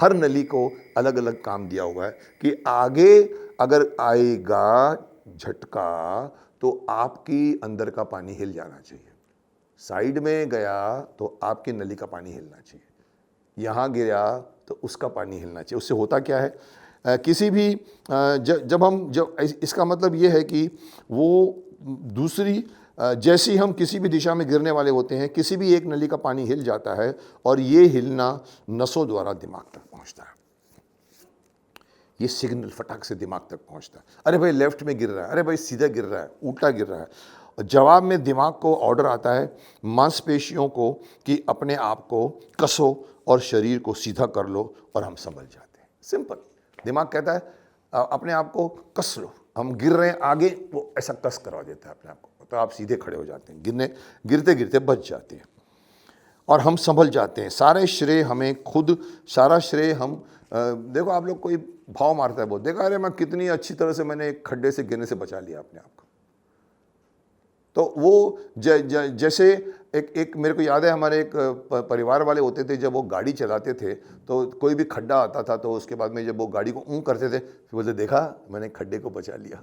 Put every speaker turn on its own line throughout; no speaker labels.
हर नली को अलग अलग काम दिया हुआ है कि आगे अगर आएगा झटका तो आपकी अंदर का पानी हिल जाना चाहिए, साइड में गया तो आपकी नली का पानी हिलना चाहिए, यहाँ गिरा तो उसका पानी हिलना चाहिए। उससे होता क्या है, किसी भी जब इसका मतलब ये है कि वो दूसरी जैसे ही हम किसी भी दिशा में गिरने वाले होते हैं, किसी भी एक नली का पानी हिल जाता है और ये हिलना नसों द्वारा दिमाग तक पहुंचता है। ये सिग्नल फटाक से दिमाग तक पहुंचता है, अरे भाई लेफ्ट में गिर रहा है, अरे भाई सीधा गिर रहा है, उल्टा गिर रहा है। और जवाब में दिमाग को ऑर्डर आता है मांसपेशियों को कि अपने आप को कसो और शरीर को सीधा कर लो, और हम संभल जाते हैं। सिंपल, दिमाग कहता है अपने आप को कस लो, हम गिर रहे हैं आगे, वो ऐसा कस करवा देता है अपने आप को, तो आप सीधे खड़े हो जाते हैं, गिरते गिरते बच जाते हैं और हम संभल जाते हैं। सारे श्रेय हमें खुद, सारा श्रेय हम देखो आप लोग कोई भाव मारता है बहुत, देखा अरे मैं कितनी अच्छी तरह से मैंने एक खड्डे से गिरने से बचा लिया अपने आप को। तो वो जैसे एक मेरे को याद है, हमारे एक परिवार वाले होते थे, जब वो गाड़ी चलाते थे तो कोई भी खड्डा आता था तो उसके बाद में जब वो गाड़ी को करते थे फिर बोलते देखा मैंने खड्डे को बचा लिया,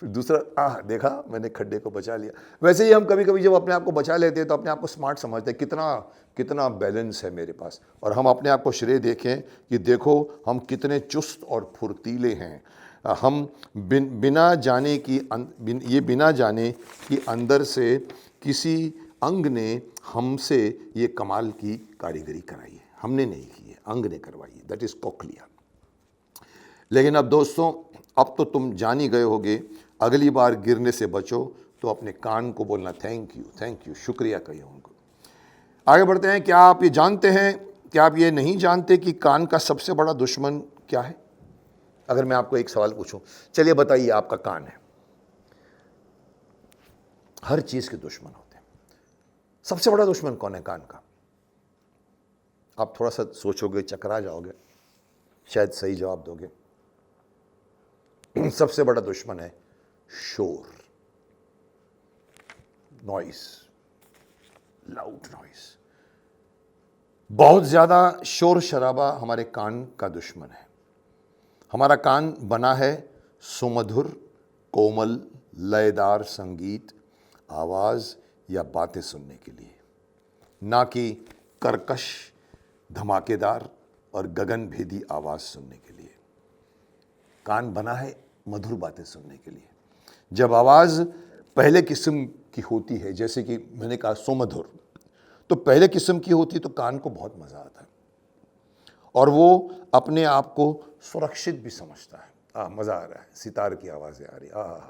फिर दूसरा देखा मैंने खड्डे को बचा लिया। वैसे ही हम कभी कभी जब अपने आप को बचा लेते हैं तो अपने आप को स्मार्ट समझते हैं, कितना बैलेंस है मेरे पास, और हम अपने आप को श्रेय देखें कि देखो हम कितने चुस्त और फुर्तीले हैं। हम बिना जाने कि अंदर से किसी अंग ने हमसे ये कमाल की कारीगरी कराई है, हमने नहीं की है, अंग ने करवाई है, दैट इज कोक्लिया। लेकिन अब दोस्तों, अब तो तुम जान ही गए होगे, अगली बार गिरने से बचो तो अपने कान को बोलना थैंक यू, शुक्रिया कहिए उनको। आगे बढ़ते हैं। क्या आप ये जानते हैं, क्या आप ये नहीं जानते कि कान का सबसे बड़ा दुश्मन क्या है? अगर मैं आपको एक सवाल पूछूं, चलिए बताइए, आपका कान है, हर चीज के दुश्मन होते हैं, सबसे बड़ा दुश्मन कौन है कान का? आप थोड़ा सा सोचोगे, चकरा जाओगे, शायद सही जवाब दोगे। सबसे बड़ा दुश्मन है शोर, नॉइस, लाउड नॉइस। बहुत ज्यादा शोर शराबा हमारे कान का दुश्मन है। हमारा कान बना है सुमधुर, कोमल, लयदार संगीत, आवाज या बातें सुनने के लिए, ना कि कर्कश, धमाकेदार और गगनभेदी आवाज सुनने के लिए। कान बना है मधुर बातें सुनने के लिए। जब आवाज पहले किस्म की होती है, जैसे कि मैंने कहा सुमधुर, तो पहले किस्म की होती तो कान को बहुत मजा आता है और वो अपने आप को सुरक्षित भी समझता है। मजा आ रहा है, सितार की आवाजें आ रही है,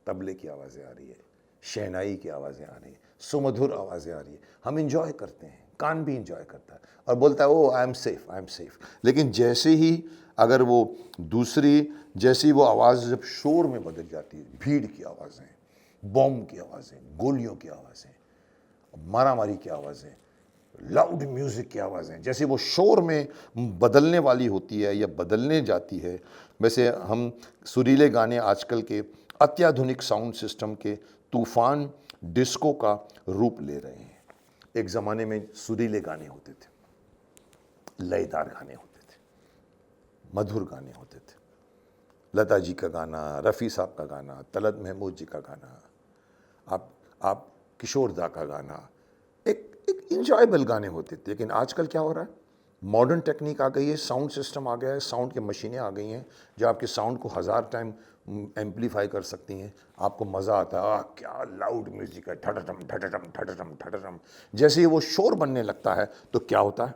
तबले की आवाजें आ रही है, शहनाई की आवाजें आ रही है, सुमधुर आवाजें आ रही है, हम इंजॉय करते हैं, कान भी इंजॉय करता है और बोलता है ओ आई एम सेफ। लेकिन जैसे ही अगर वो जैसी वो आवाज़ जब शोर में बदल जाती है, भीड़ की आवाज़ें, बॉम्ब की आवाज़ें, गोलियों की आवाज़ें, मारामारी की आवाज़ें, लाउड म्यूज़िक की आवाज़ें, जैसे वो शोर में बदलने वाली होती है या बदलने जाती है, वैसे हम सुरीले गाने आजकल के अत्याधुनिक साउंड सिस्टम के तूफान डिस्को का रूप ले रहे हैं। एक ज़माने में सुरीले गाने होते थे, लयदार गाने होते थे, मधुर गाने होते थे, लता जी का गाना, रफ़ी साहब का गाना, तलत महमूद जी का गाना, आप किशोर दा का गाना, एक इंजॉयबल गाने होते थे। लेकिन आजकल क्या हो रहा है, मॉडर्न टेक्निक आ गई है, साउंड सिस्टम आ गया है, साउंड की मशीनें आ गई हैं जो आपके साउंड को 1000 टाइम एम्पलीफाई कर सकती हैं। आपको मज़ा आता है, क्या लाउड म्यूजिक है, ठटटम ठटटम ठटटम ठटटम। जैसे ही वो शोर बनने लगता है तो क्या होता है,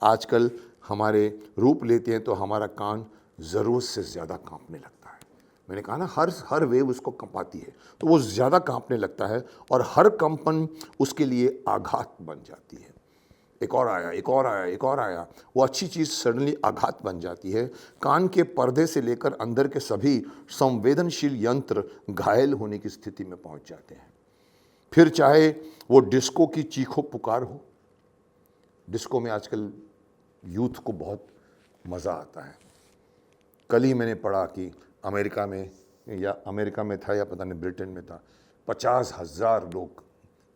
आजकल हमारे रूप लेते हैं तो हमारा कान ज़रूरत से ज़्यादा कांपने लगता है। मैंने कहा ना, हर वेव उसको कंपाती है तो वो ज़्यादा कांपने लगता है और हर कंपन उसके लिए आघात बन जाती है। एक और आया, वो अच्छी चीज़ सडनली आघात बन जाती है। कान के पर्दे से लेकर अंदर के सभी संवेदनशील यंत्र घायल होने की स्थिति में पहुंच जाते हैं। फिर चाहे वो डिस्को की चीखों पुकार हो, डिस्को में आजकल यूथ को बहुत मज़ा आता है। कल ही मैंने पढ़ा कि अमेरिका में था या पता नहीं ब्रिटेन में था, 50,000 लोग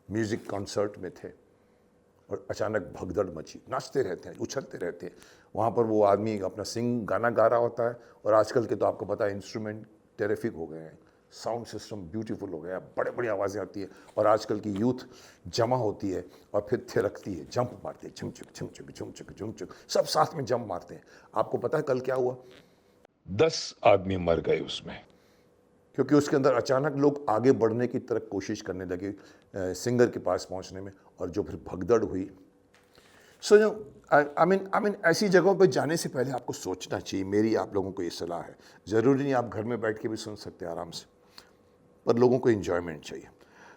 म्यूज़िक कॉन्सर्ट में थे और अचानक भगदड़ मची, नाचते रहते हैं, उछलते रहते हैं वहाँ पर वो आदमी अपना गाना गा रहा होता है। और आजकल के तो आपको पता है इंस्ट्रूमेंट टेरिफिक हो गए हैं, साउंड सिस्टम ब्यूटीफुल हो गया है, बड़े बड़ी आवाज़ें आती है। और आजकल की यूथ जमा होती है और फिर थिरकती है, जंप मारती है, झुमचुक झुमचुक झुमचुक झुमचुक, सब साथ में जंप मारते हैं। आपको पता है कल क्या हुआ? 10 आदमी मर गए उसमें, क्योंकि उसके अंदर अचानक लोग आगे बढ़ने की तरफ कोशिश करने लगे सिंगर के पास पहुंचने में, और जो फिर भगदड़ हुई। सो आई मीन ऐसी जगहों पे जाने से पहले आपको सोचना चाहिए। मेरी आप लोगों को ये सलाह है। ज़रूरी नहीं आप घर में बैठ के भी सुन सकते हैं आराम से, पर लोगों को एंजॉयमेंट चाहिए।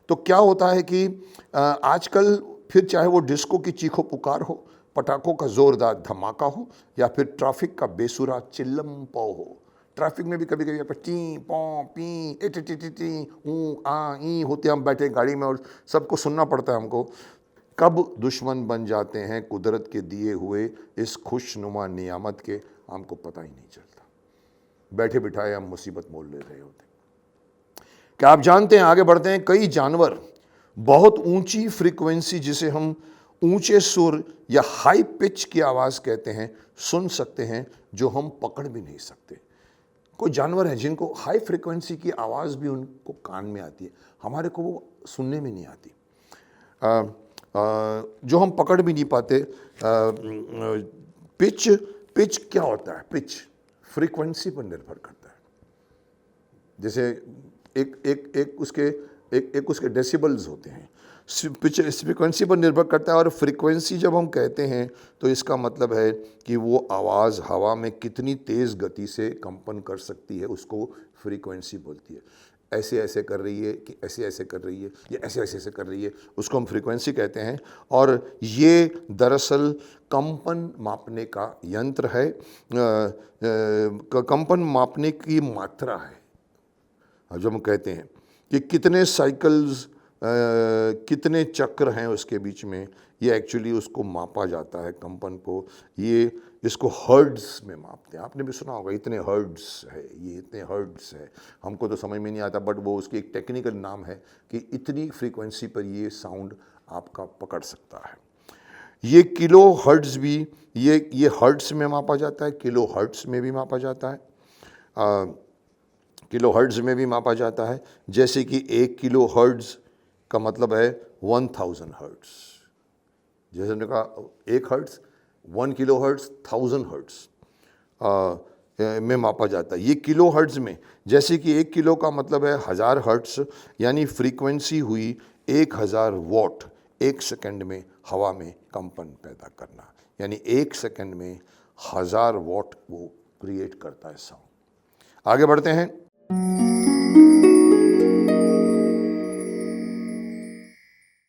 तो क्या होता है कि आजकल फिर चाहे वो डिस्को की चीखो पुकार हो, पटाखों का ज़ोरदार धमाका हो, या फिर ट्रैफिक का बेसुरा चिल्लम पौ हो। ट्रैफिक में भी कभी कभी आप टी पौ P A T T T T ऊ आ ई होते हम बैठे गाड़ी में और सबको सुनना पड़ता है हमको। कब दुश्मन बन जाते हैं कुदरत के दिए हुए इस खुशनुमा नियामत के, हमको पता ही नहीं चलता। बैठे बिठाए हम मुसीबत मोल ले रहे होते। क्या आप जानते हैं, आगे बढ़ते हैं, कई जानवर बहुत ऊंची फ्रीक्वेंसी, जिसे हम ऊंचे सुर या हाई पिच की आवाज़ कहते हैं, सुन सकते हैं, जो हम पकड़ भी नहीं सकते। कोई जानवर है जिनको हाई फ्रीक्वेंसी की आवाज़ भी उनको कान में आती है, हमारे को वो सुनने में नहीं आती, जो हम पकड़ भी नहीं पाते। पिच पिच क्या होता है? पिच फ्रीक्वेंसी पर निर्भर करता है। जैसे एक उसके डेसिबल्स होते हैं, पिच फ्रीक्वेंसी पर निर्भर करता है। और फ्रीक्वेंसी जब हम कहते हैं तो इसका मतलब है कि वो आवाज़ हवा में कितनी तेज़ गति से कंपन कर सकती है, उसको फ्रीक्वेंसी बोलती है। ऐसे ऐसे कर रही है कि ऐसे ऐसे कर रही है, या ऐसे ऐसे ऐसे कर रही है, उसको हम फ्रीक्वेंसी कहते हैं। और ये दरअसल कंपन मापने का यंत्र है, कंपन मापने की मात्रा है। जो हम कहते हैं कि कितने साइकिल्स, कितने चक्र हैं उसके बीच में, ये एक्चुअली उसको मापा जाता है कंपन को। ये इसको हर्ट्ज़ में मापते हैं। आपने भी सुना होगा इतने हर्ट्ज़ है, ये इतने हर्ट्ज़ है। हमको तो समझ में नहीं आता, बट वो उसकी एक टेक्निकल नाम है कि इतनी फ्रीक्वेंसी पर ये साउंड आपका पकड़ सकता है। ये किलो हर्ट्ज़ भी, ये हर्ट्ज़ में मापा जाता है, किलो हर्ट्ज़ में भी मापा जाता है, किलो हर्ट्ज़ में भी मापा जाता है। जैसे कि 1 किलो हर्ट्ज़ का मतलब है 1000 हर्ट्ज़। जैसे हमने कहा 1 हर्ट्ज़, 1 किलो हर्ट्ज़, 1000 हर्ट्ज़ में मापा जाता है। ये किलो हर्ट्ज़ में, जैसे कि 1 किलो का मतलब है 1000 हर्ट्ज़, यानी फ्रीक्वेंसी हुई 1000 वॉट। 1 सेकंड में हवा में कंपन पैदा करना, यानी 1 सेकंड में 1000 वॉट वो क्रिएट करता है साउंड। आगे बढ़ते हैं।